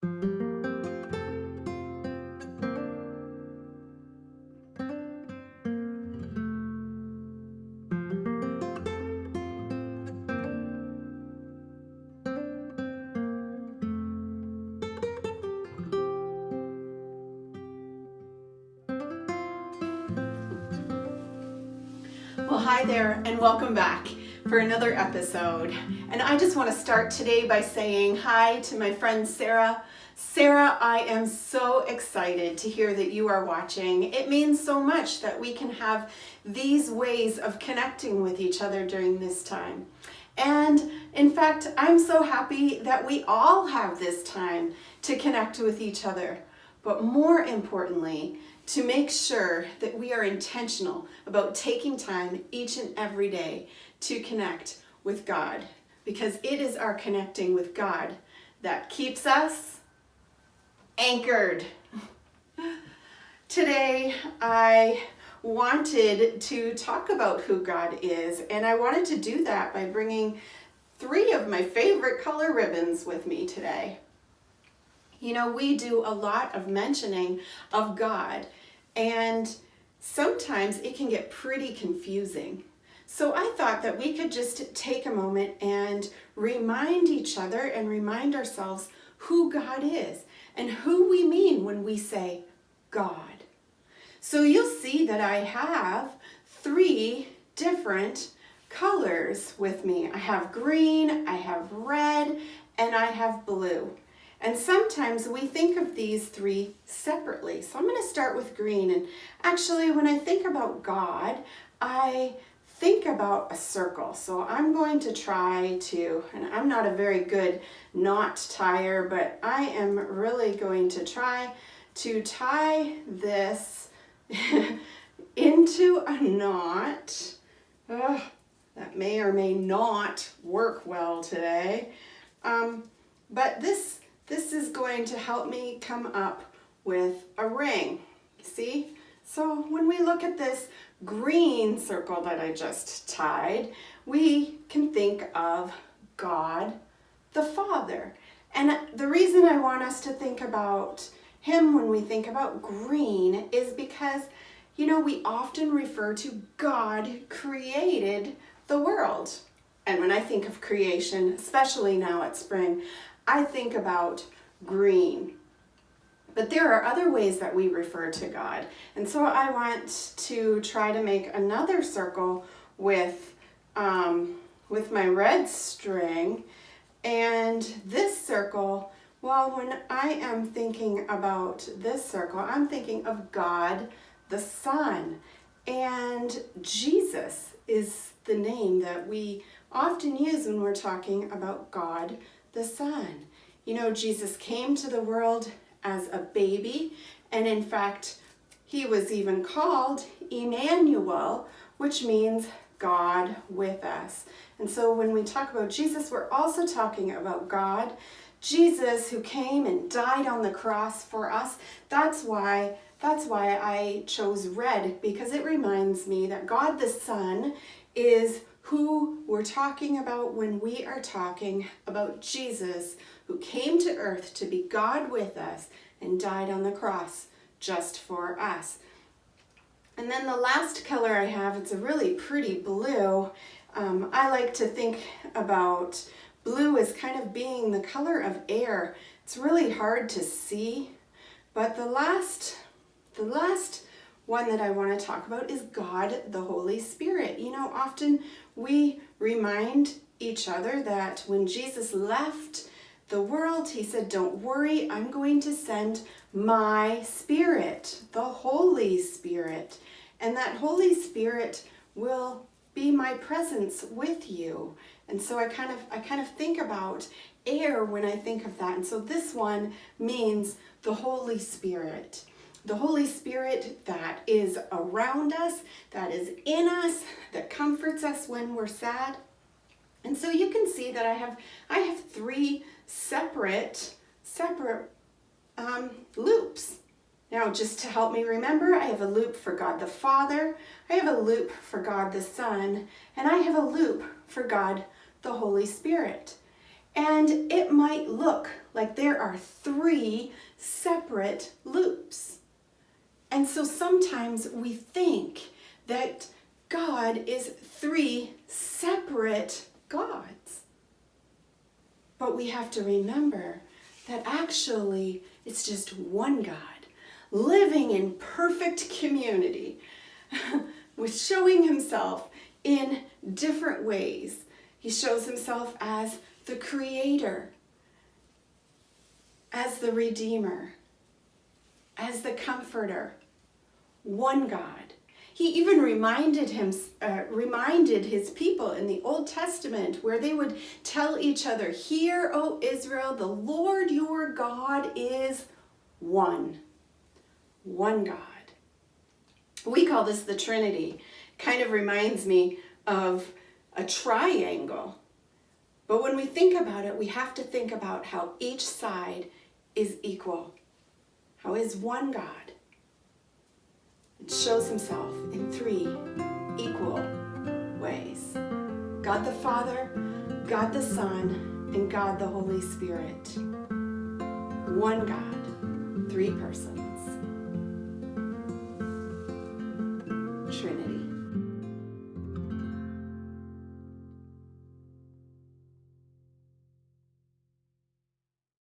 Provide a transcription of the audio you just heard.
Well, hi there and welcome back for another episode. And I just want to start today by saying hi to my friend Sarah. Sarah, I am so excited to hear that you are watching. It means so much that we can have these ways of connecting with each other during this time. And in fact, I'm so happy that we all have this time to connect with each other. But more importantly, to make sure that we are intentional about taking time each and every day to connect with God, because it is our connecting with God that keeps us anchored. Today, I wanted to talk about who God is, and I wanted to do that by bringing 3 of my favorite color ribbons with me today. You know, we do a lot of mentioning of God, and sometimes it can get pretty confusing. So I thought that we could just take a moment and remind each other and remind ourselves who God is and who we mean when we say God. So you'll see that I have 3 different colors with me. I have green, I have red, and I have blue. And sometimes we think of these 3 separately. So I'm going to start with green. And actually, when I think about God, I think about a circle. So I'm going to try to, and I'm not a very good knot tier, but I am really going to try to tie this into a knot. That may or may not work well today. But this is going to help me come up with a ring. See? So when we look at this green circle that I just tied, we can think of God the Father. And the reason I want us to think about Him when we think about green is because, you know, we often refer to God created the world. And when I think of creation, especially now at spring, I think about green. But there are other ways that we refer to God. And so I want to try to make another circle with my red string. And this circle, well, when I am thinking about this circle, I'm thinking of God the Son. And Jesus is the name that we often use when we're talking about God the Son. You know, Jesus came to the world as a baby, and in fact, he was even called Emmanuel, which means God with us. And so when we talk about Jesus, we're also talking about God. Jesus who came and died on the cross for us. That's why I chose red, because it reminds me that God the Son is who we're talking about when we are talking about Jesus, who came to earth to be God with us and died on the cross just for us. And then the last color I have, it's a really pretty blue. I like to think about blue as kind of being the color of air. It's really hard to see, but the last one that I want to talk about is God the Holy Spirit. You know, often we remind each other that when Jesus left the world, he said, "Don't worry, I'm going to send my Spirit, the Holy Spirit." And that Holy Spirit will be my presence with you. And so I kind of think about air when I think of that. And so this one means the Holy Spirit. The Holy Spirit that is around us, that is in us, that comforts us when we're sad. And so you can see that I have 3 separate loops. Now, just to help me remember, I have a loop for God the Father, I have a loop for God the Son, and I have a loop for God the Holy Spirit. And it might look like there are 3 separate loops. And so sometimes we think that God is 3 separate gods. But we have to remember that actually it's just one God living in perfect community with showing himself in different ways. He shows himself as the creator, as the redeemer, as the comforter, one God. He even reminded his people in the Old Testament where they would tell each other, "Hear, O Israel, the Lord your God is one." One God. We call this the Trinity. Kind of reminds me of a triangle. But when we think about it, we have to think about how each side is equal. How is one God? It shows himself in 3 equal ways. God the Father, God the Son, and God the Holy Spirit. One God, 3 persons.